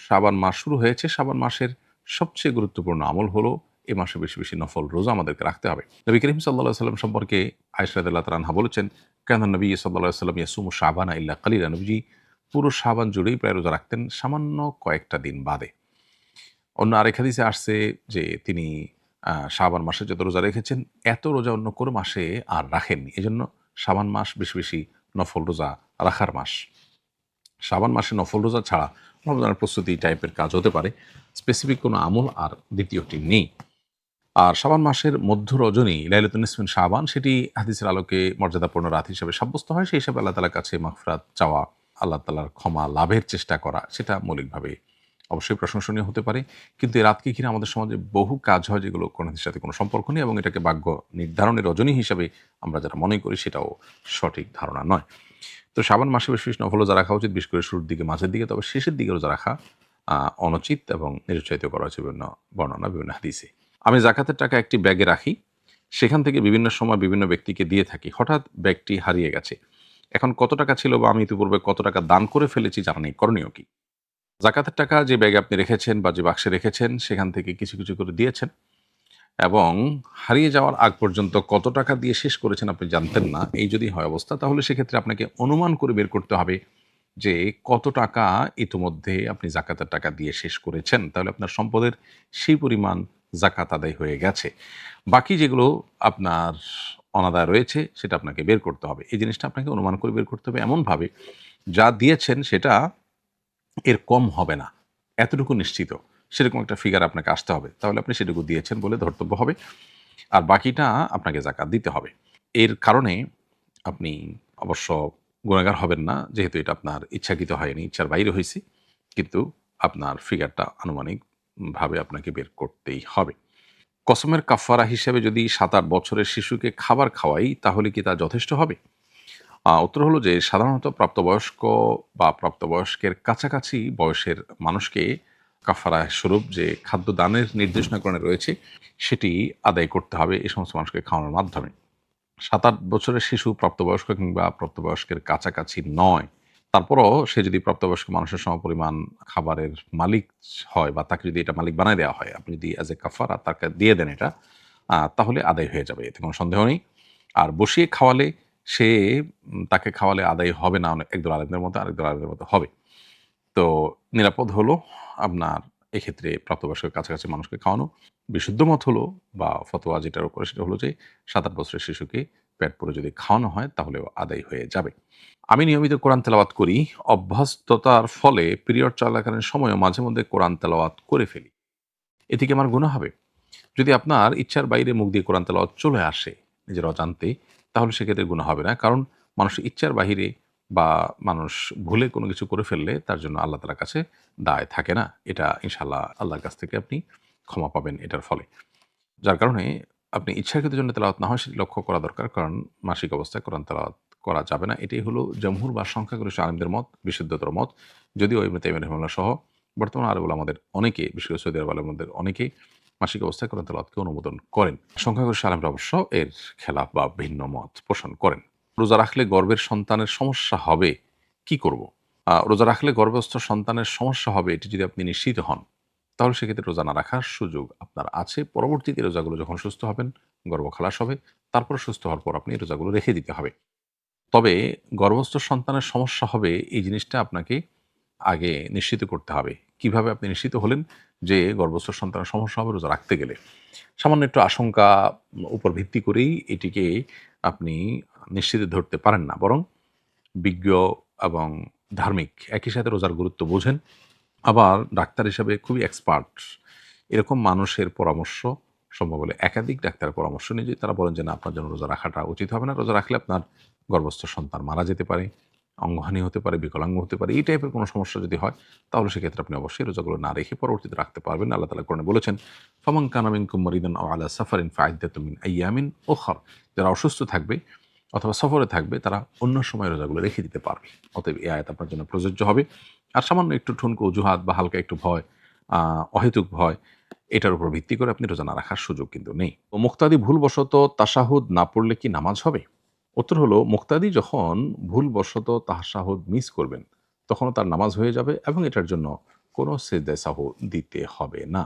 শাবান মাস শুরু হয়েছে। শাবান মাসের সবচেয়ে গুরুত্বপূর্ণ আমল হলো এ মাসে বেশি, বেশি নফল রোজা আমাদেরকে রাখতে হবে। নবী করিম সাল্লাল্লাহু আলাইহি ওয়াসাল্লাম সম্পর্কে আয়েশা রাদিয়াল্লাহু তাআলা আনহা বলেছেন, কানা নবী সাল্লাল্লাহু আলাইহি ওয়াসাল্লাম ইয়াসুমু শাবানা ইল্লা কালিলা। নবীজি পুরো শাবান জুড়েই প্রায় রোজা রাখতেন সামান্য কয়েকটা দিন বাদে। অন্য আরেক হাদিসে আসছে যে তিনি শাবান মাসে যত রোজা রেখেছেন, এত রোজা অন্য কোনো মাসে আর রাখেননি। এজন্য শাবান মাস বেশি, বেশি নফল রোজা রাখার মাস। শাবান মাসে নফল রোজা ছাড়া রমজানের প্রস্তুতি টাইপের কাজ হতে পারে। স্পেসিফিক কোনো আমল আর দ্বিতীয়টি নেই। আর শাবান মাসের মধ্য রজনী লাইলাতুন নিসফ মিন শাবান, সেটি হাদিসের আলোকে মর্যাদাপূর্ণ রাত হিসেবে সাব্যস্ত হয়। সেই হিসাবে আল্লাহ তাআলার কাছে মাগফিরাত চাওয়া, আল্লাহ তাআলার ক্ষমা লাভের চেষ্টা করা, সেটা মৌলিকভাবে অবশ্যই প্রশংসনীয় হতে পারে। কিন্তু এই রাতকে ঘিরে আমাদের সমাজে বহু কাজ হয় যেগুলো কোন হাদিসের সাথে কোনো সম্পর্ক নেই এবং এটাকে ভাগ্য নির্ধারণের রজনী হিসাবে আমরা যারা মনে করি সেটাও সঠিক ধারণা নয়। তো শাবান মাসে বেশি, বেশি নফল রোজা রাখা উচিত, বিশেষ করে শুরুর দিকে, মাঝের দিকে। তবে শেষের দিকে রোজা রাখা অনুচিত এবং নিরুৎসাহিত করা হয়েছে বিভিন্ন বর্ণনা, বিভিন্ন হাদিসে। আমি যাকাতের টাকা একটি ব্যাগে রাখি, সেখান থেকে বিভিন্ন সময় বিভিন্ন ব্যক্তিকে দিয়ে থাকি। হঠাৎ ব্যাগটি হারিয়ে গেছে। এখন কত টাকা ছিল বা আমি ইতিপূর্বে কত টাকা দান করে ফেলেছি জানা নেই, করণীয় কি? যাকাতের টাকা যে ব্যাগে আপনি রেখেছেন বা যে বাক্সে রেখেছেন সেখান থেকে কিছু, কিছু করে দিয়েছেন এবং হারিয়ে যাওয়ার আগ পর্যন্ত কত টাকা দিয়ে শেষ করেছেন আপনি জানতেন না। এই যদি হয় অবস্থা, তাহলে সেক্ষেত্রে আপনাকে অনুমান করে বের করতে হবে যে কত টাকা ইতিমধ্যে আপনি যাকাতের টাকা দিয়ে শেষ করেছেন। তাহলে আপনার সম্পদের সেই পরিমাণ যাকাত আদায় হয়ে গেছে। বাকি যেগুলো আপনার অনাদায় রয়েছে সেটা আপনাকে বের করতে হবে। এই জিনিসটা আপনাকে অনুমান করে বের করতে হবে এমনভাবে, যা দিয়েছেন সেটা এর কম হবে না, এতটুকু নিশ্চিত। সেরকম একটা ফিগার আপনাকে আসতে হবে। তাহলে আপনি সেটুকু দিয়েছেন বলে ধর্তব্য হবে। আর বাকিটা আপনাকে যাকাত দিতে হবে। এর কারণে আপনি অবশ্য গুনাহগার হবেন না, যেহেতু এটা আপনার ইচ্ছাকৃত হয়নি, ইচ্ছার বাইরে হইছে। কিন্তু আপনার ফিগারটা আনুমানিকভাবে আপনাকে বের করতেই হবে। কসমের কাফারা হিসেবে যদি ৭-৮ বছরের শিশুকে খাবার খাওয়াই, তাহলে কি তা যথেষ্ট হবে? উত্তর হলো যে সাধারণত প্রাপ্তবয়স্ক বা প্রাপ্তবয়স্কের কাছাকাছি বয়সের মানুষকে কাফারা স্বরূপ যে খাদ্য দানের নির্দেশনা কোরআনে রয়েছে, সেটি আদায় করতে হবে এই সমস্ত মানুষকে খাওয়ানোর মাধ্যমে। ৭-৮ বছরের শিশু প্রাপ্তবয়স্ক কিংবা প্রাপ্তবয়স্কের কাছাকাছি নয়। তারপরও সে যদি প্রাপ্তবয়স্ক মানুষের সমপরিমাণ খাবারের মালিক হয় বা তাকে যদি এটা মালিক বানায় দেওয়া হয়, আপনি যদি অ্যাজ এ কাফারা তাকে দিয়ে দেন এটা, তাহলে আদায় হয়ে যাবে। এতে কোনো সন্দেহ নেই। আর বসিয়ে খাওয়ালে সে তাকে খাওয়ালে আদায় হবে না, একদল আলেমদের মতো, আরেকদল আলেমদের মতো হবে। তো নিরাপদ হলো আপনার এক্ষেত্রে প্রাপ্তবয়স্কের কাছাকাছি মানুষকে খাওয়ানো। বিশুদ্ধ মত হলো বা ফতোয়া যেটার উপরে সেটা হলো যে ৭-৮ বছরের শিশুকে পেট পুরে যদি খাওয়ানো হয় তাহলেও আদায় হয়ে যাবে। আমি নিয়মিত কোরআন তেলাওয়াত করি। অভ্যস্ততার ফলে পিরিয়ড চলাকালীন সময়েও মাঝে মধ্যে কোরআন তেলাওয়াত করে ফেলি। এতে কি আমার গুনাহ হবে? যদি আপনার ইচ্ছার বাইরে মুখ দিয়ে কোরআন তেলাওয়াত চলে আসে নিজের অজান্তে, তাহলে সেক্ষেত্রে গুনাহ হবে না। কারণ মানুষের ইচ্ছার বাহিরে বা মানুষ ভুলে কোনো কিছু করে ফেললে তার জন্য আল্লাহ তাআলার কাছে দায় থাকে না। এটা ইনশাআল্লাহ আল্লাহর কাছ থেকে আপনি ক্ষমা পাবেন এটার ফলে। যার কারণে আপনি ইচ্ছাকৃত জন্য তেলাওয়াত না হয় সেটি লক্ষ্য করা দরকার। কারণ মাসিক অবস্থায় কোরআন তেলাওয়াত করা যাবে না। এটাই হলো জমহুর বা সংখ্যাগরিষ্ঠ আলেমদের মত, বিশুদ্ধতর মত। যদিও ইবনে তাইমিয়া রাহিমাহুল্লাহ সহ বর্তমান আরব উলামাদের অনেকে, বিশেষ করে সৌদি আরব আলেমদের অনেকেই মাসিক অবস্থায় কোরআন তেলাওয়াতকে অনুমোদন করেন। সংখ্যাগরিষ্ঠ আলেমরা অবশ্য এর খেলাফ বা ভিন্ন মত পোষণ করেন। রোজা রাখলে গর্ভের সন্তানের সমস্যা হবে, কি করব? রোজা রাখলে গর্ভস্থ সন্তানের সমস্যা হবে এটি যদি আপনি নিশ্চিত হন, তাহলে সেক্ষেত্রে রোজা না রাখার সুযোগ আপনার আছে। পরবর্তীতে রোজাগুলো যখন সুস্থ হবেন, গর্ভ খালাস হবে, তারপর সুস্থ হওয়ার পর আপনি রোজাগুলো রেখে দিতে হবে। তবে গর্ভস্থ সন্তানের সমস্যা হবে এই জিনিসটা আপনাকে আগে নিশ্চিত করতে হবে। কিভাবে আপনি নিশ্চিত হলেন যে গর্ভস্থ সন্তানের সমস্যা হবে রোজা রাখতে গেলে? সামান্য একটু আশঙ্কা উপর ভিত্তি করেই এটিকে আপনি নিশ্চিত ধরতে পারেন না। বরং বিজ্ঞ এবং ধার্মিক একই সাথে রোজার গুরুত্ব বোঝেন, আবার ডাক্তার হিসাবে খুবই এক্সপার্ট এরকম মানুষের পরামর্শ, সম্ভব হলে একাধিক ডাক্তারের পরামর্শ নিয়ে যদি তারা বলেন যে না আপনার জন্য রোজা রাখাটা উচিত হবে না, রোজা রাখলে আপনার গর্ভস্থ সন্তান মারা যেতে পারে, অঙ্গহানি হতে পারে, বিকলাঙ্গ হতে পারে, এই টাইপের কোনো সমস্যা যদি হয়, তাহলে সেক্ষেত্রে আপনি অবশ্যই রোজাগুলো না রেখে পরবর্তীতে রাখতে পারবেন। আল্লাহ তাআলা কোরআনে বলেছেন, ফামান কানা মিনকুম মারিদান আও আলা সাফারিন ফাইদ্দাতুম মিন আইয়ামিন উখর। যারা অসুস্থ থাকবে অথবা সফরে থাকবে তারা অন্য সময় রোজাগুলো রেখে দিতে পারবে। অতএব এই আয়াত আপনার জন্য প্রযোজ্য হবে। আর সামান্য একটু ঠুনকো অজুহাত বা হালকা একটু ভয়, অহেতুক ভয়, এটার উপর ভিত্তি করে আপনি রোজা না রাখার সুযোগ কিন্তু নেই। তো মুক্তাদি ভুলবশত তাশাহুদ না পড়লে কি নামাজ হবে? উত্তর হলো, মুক্তাদি যখন ভুলবশত তাশাহুদ মিস করবেন, তখনও তার নামাজ হয়ে যাবে এবং এটার জন্য কোনো সেজদায় সাহু দিতে হবে না।